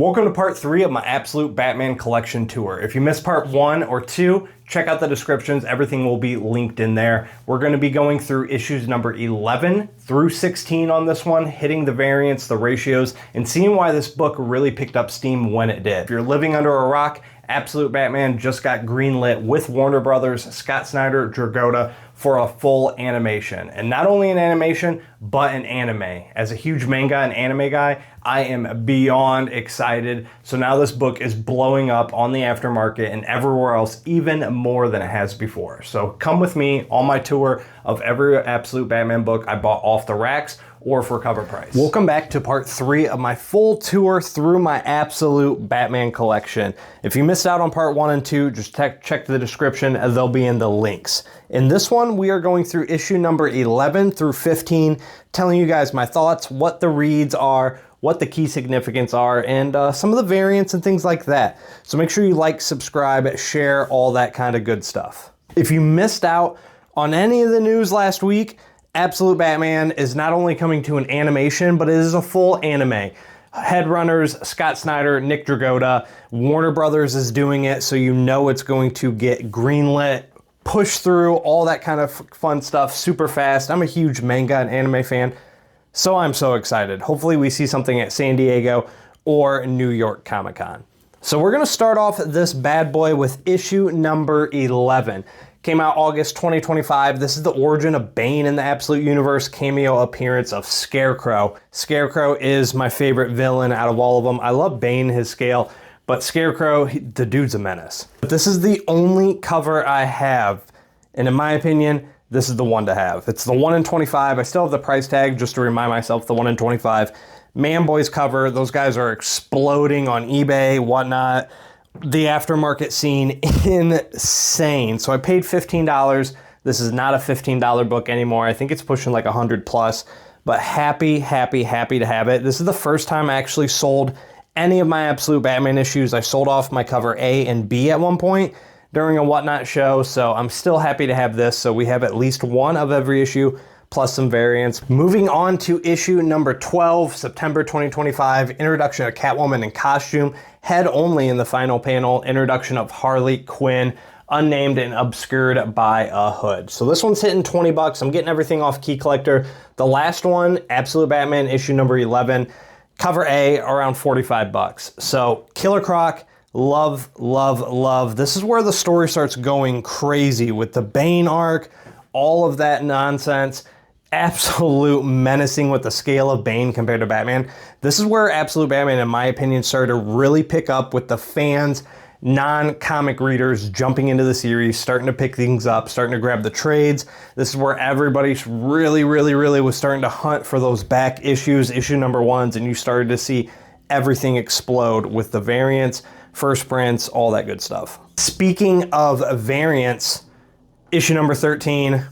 Welcome to part 3 of my Absolute Batman Collection Tour. If you missed part 1 or 2, check out the descriptions. Everything will be linked in there. We're going to be going through issues number 11 through 16 on this one, hitting the variants, the ratios, and seeing why this book really picked up steam when it did. If you're living under a rock, Absolute Batman just got greenlit with Warner Brothers, Scott Snyder, Dragotta for a full animation. And not only an animation, but an anime. As a huge manga and anime guy, I am beyond excited. So now this book is blowing up on the aftermarket and everywhere else even more than it has before. So come with me on my tour of every Absolute Batman book I bought off the racks or for cover price. Welcome back to part 3 of my full tour through my Absolute Batman collection. If you missed out on part 1 and 2, just check the description, they'll be in the links. In this one, we are going through issue number 11 through 15, telling you guys my thoughts, what the reads are, what the key significance are, and some of the variants and things like that. So make sure you like, subscribe, share, all that kind of good stuff. If you missed out on any of the news last week, Absolute Batman is not only coming to an animation, but it is a full anime. Headrunners, Scott Snyder, Nick Dragotta, Warner Brothers is doing it, so you know it's going to get greenlit, push through, all that kind of fun stuff super fast. I'm a huge manga and anime fan, so I'm so excited. Hopefully we see something at San Diego or New York Comic Con. So we're gonna start off this bad boy with issue number 11. Came out August 2025. This is the origin of Bane in the Absolute Universe, cameo appearance of Scarecrow. Scarecrow is my favorite villain out of all of them. I love Bane, his scale, but Scarecrow, the dude's a menace. But this is the only cover I have, and in my opinion, this is the one to have. It's the 1 in 25. I still have the price tag just to remind myself, the 1 in 25. Man Boys cover, those guys are exploding on eBay, whatnot. The aftermarket scene, insane. So I paid $15. This is not a $15 book anymore. I think it's pushing like 100 plus, but happy to have it. This is the first time I actually sold any of my Absolute Batman issues. I sold off my cover A and B at one point during a Whatnot show, so I'm still happy to have this. So we have at least one of every issue, plus some variants. Moving on to issue number 12, September 2025, introduction of Catwoman in costume, head only in the final panel, introduction of Harley Quinn, unnamed and obscured by a hood. So this one's hitting 20 bucks. I'm getting everything off Key Collector. The last one, Absolute Batman issue number 11, cover A, around 45 bucks. So Killer Croc, love. This is where the story starts going crazy with the Bane arc, all of that nonsense. Absolute menacing with the scale of Bane compared to Batman. This is where Absolute Batman, in my opinion, started to really pick up with the fans, non-comic readers jumping into the series, starting to pick things up, starting to grab the trades. This is where everybody really was starting to hunt for those back issues, issue number 1s, and you started to see everything explode with the variants, first prints, all that good stuff. Speaking of variants, issue number 13,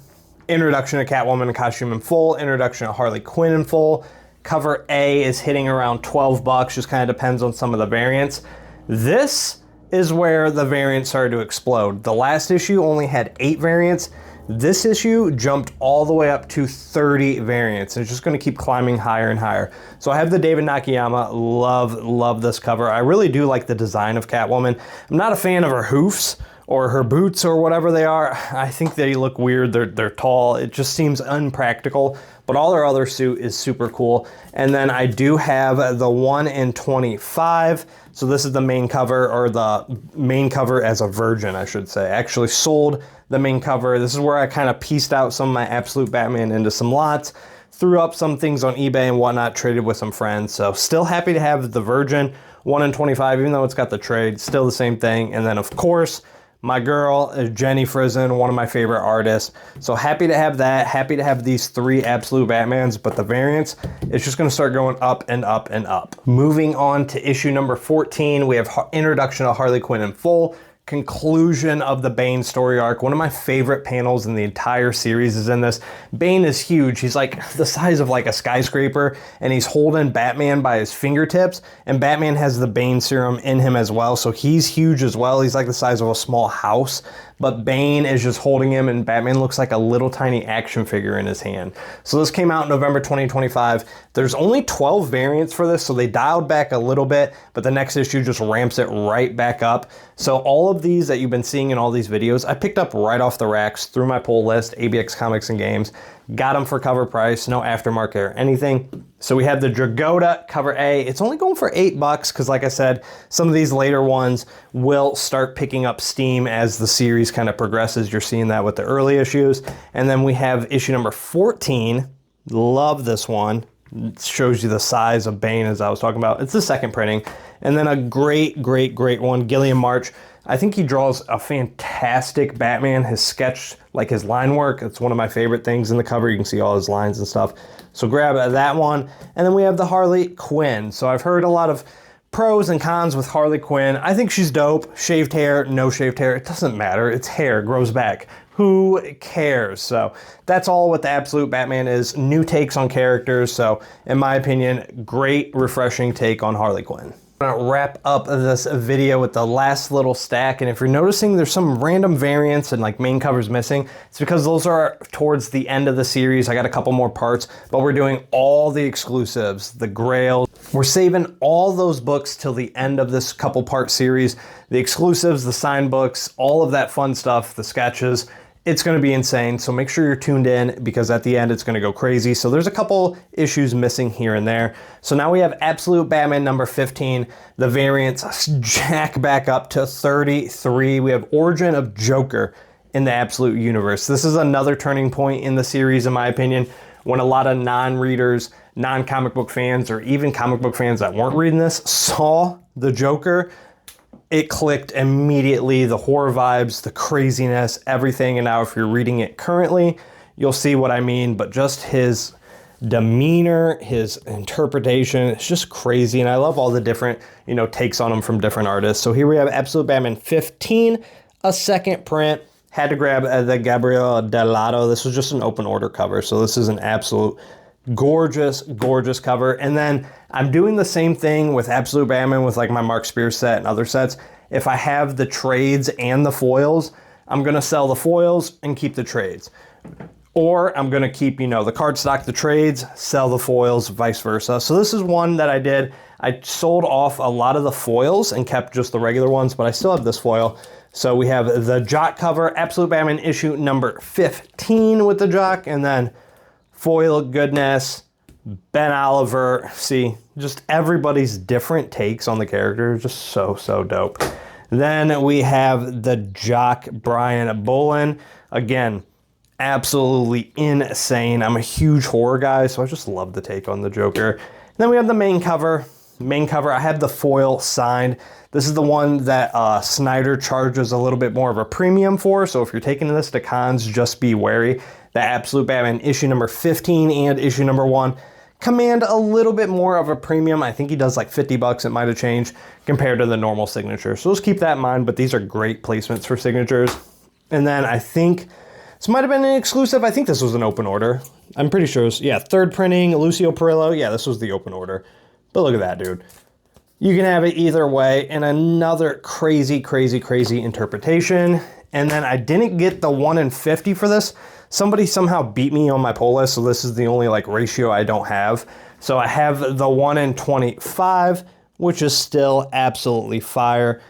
introduction of Catwoman in costume in full, introduction of Harley Quinn in full. Cover A is hitting around 12 bucks, just kind of depends on some of the variants. This is where the variants started to explode. The last issue only had 8 variants. This issue jumped all the way up to 30 variants. It's just gonna keep climbing higher and higher. So I have the David Nakayama, love this cover. I really do like the design of Catwoman. I'm not a fan of her hoofs, or her boots or whatever they are. I think they look weird, they're tall. It just seems unpractical, but all her other suit is super cool. And then I do have the 1 in 25. So this is the main cover, or the main cover as a virgin, I should say. I actually sold the main cover. This is where I kind of pieced out some of my Absolute Batman into some lots, threw up some things on eBay and whatnot, traded with some friends. So still happy to have the virgin, 1 in 25, even though it's got the trade, still the same thing. And then of course, my girl, Jenny Frison, one of my favorite artists. So happy to have that, happy to have these 3 Absolute Batmans, but the variants, it's just gonna start going up and up and up. Moving on to issue number 14, we have introduction of Harley Quinn in full, conclusion of the Bane story arc. One of my favorite panels in the entire series is in this. Bane is huge. He's like the size of like a skyscraper, and he's holding Batman by his fingertips, and Batman has the Bane serum in him as well, so he's huge as well. He's like the size of a small house. but Bane is just holding him and Batman looks like a little tiny action figure in his hand. So this came out in November 2025. There's only 12 variants for this, so they dialed back a little bit, but the next issue just ramps it right back up. So all of these that you've been seeing in all these videos, I picked up right off the racks through my pull list, ABX Comics and Games. Got them for cover price, no aftermarket or anything. So we have the Dragotta cover A. It's only going for $8 because like I said, some of these later ones will start picking up steam as the series kind of progresses. You're seeing that with the early issues. And then we have issue number 14. Love this one. It shows you the size of Bane as I was talking about. It's the second printing. And then a great one, Gilliam March. I think he draws a fantastic Batman. His sketch, like his line work, it's one of my favorite things in the cover. You can see all his lines and stuff. So grab that one. And then we have the Harley Quinn. So I've heard a lot of pros and cons with Harley Quinn. I think she's dope. Shaved hair, no shaved hair, it doesn't matter. It's hair, grows back. Who cares? So that's all what the Absolute Batman is. New takes on characters. So in my opinion, great, refreshing take on Harley Quinn. I'm gonna wrap up this video with the last little stack, and if you're noticing there's some random variants and like main covers missing, it's because those are towards the end of the series. I got a couple more parts, but we're doing all the exclusives, the grails. We're saving all those books till the end of this couple part series. The exclusives, the signed books, all of that fun stuff, the sketches. It's going to be insane, so make sure you're tuned in because at the end it's going to go crazy. So there's a couple issues missing here and there. So now we have Absolute Batman number 15. The variants jack back up to 33. We have Origin of Joker in the Absolute universe. This is another turning point in the series, in my opinion, when a lot of non-readers, non-comic book fans, or even comic book fans that weren't reading this saw the Joker. It clicked immediately, the horror vibes, the craziness, everything. And now if you're reading it currently, you'll see what I mean, but just his demeanor, his interpretation, it's just crazy. And I love all the different, takes on him from different artists. So here we have Absolute Batman 15, a second print. Had to grab the Gabriel Delato. This was just an open order cover. So this is an absolute gorgeous cover. And then I'm doing the same thing with Absolute Batman with like my Mark Spears set and other sets. If I have the trades and the foils, I'm gonna sell the foils and keep the trades. Or I'm gonna keep, the cardstock, the trades, sell the foils, vice versa. So this is one that I did. I sold off a lot of the foils and kept just the regular ones, but I still have this foil. So we have the Jock cover, Absolute Batman issue number 15 with the Jock, and then foil goodness, Ben Oliver. See, just everybody's different takes on the characters, just so dope. Then we have the Jock Brian Bolin. Again, absolutely insane. I'm a huge horror guy, so I just love the take on the Joker. And then we have the main cover. I have the foil signed. This is the one that Snyder charges a little bit more of a premium for, so if you're taking this to cons, just be wary. The Absolute Batman issue number 15 and issue number 1 command a little bit more of a premium. I think he does like $50, it might have changed, compared to the normal signature. So just keep that in mind, but these are great placements for signatures. And then I think this might have been an exclusive. I think this was an open order. I'm pretty sure it was, yeah, third printing, Lucio Perillo. Yeah, this was the open order. But look at that, dude. You can have it either way, and another crazy interpretation. And then I didn't get the 1 in 50 for this. Somebody somehow beat me on my pull list, so this is the only ratio I don't have. So I have the 1 in 25, which is still absolutely fire,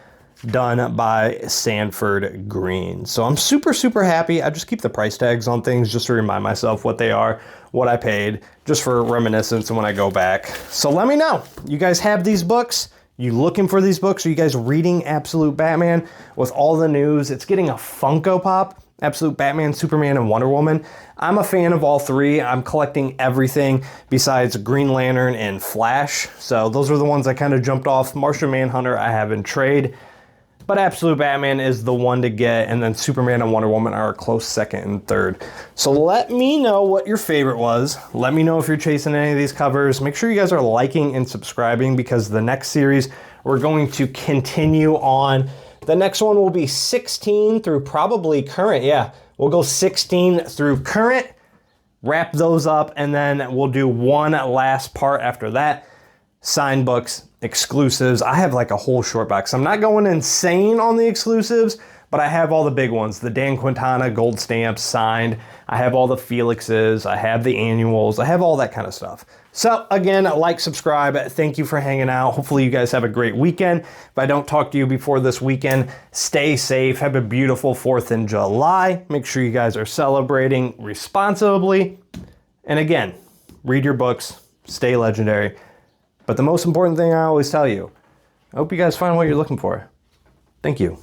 done by Sanford Green. So I'm super happy. I just keep the price tags on things just to remind myself what they are, what I paid, just for reminiscence and when I go back. So let me know. You guys have these books? You looking for these books? Are you guys reading Absolute Batman with all the news? It's getting a Funko Pop. Absolute Batman, Superman, and Wonder Woman. I'm a fan of all three. I'm collecting everything besides Green Lantern and Flash. So those are the ones I kind of jumped off. Martian Manhunter I have in trade. But Absolute Batman is the one to get, and then Superman and Wonder Woman are a close second and third. So let me know what your favorite was. Let me know if you're chasing any of these covers. Make sure you guys are liking and subscribing because the next series we're going to continue on. The next one will be 16 through probably current. Yeah, we'll go 16 through current, wrap those up, and then we'll do one last part after that. Signed books, exclusives. I have like a whole short box. I'm not going insane on the exclusives, but I have all the big ones, the Dan Quintana gold stamps signed. I have all the Felixes, I have the annuals, I have all that kind of stuff. So again, like, subscribe, thank you for hanging out. Hopefully you guys have a great weekend. If I don't talk to you before this weekend, stay safe, have a beautiful 4th of July. Make sure you guys are celebrating responsibly. And again, read your books, stay legendary. But the most important thing I always tell you, I hope you guys find what you're looking for. Thank you.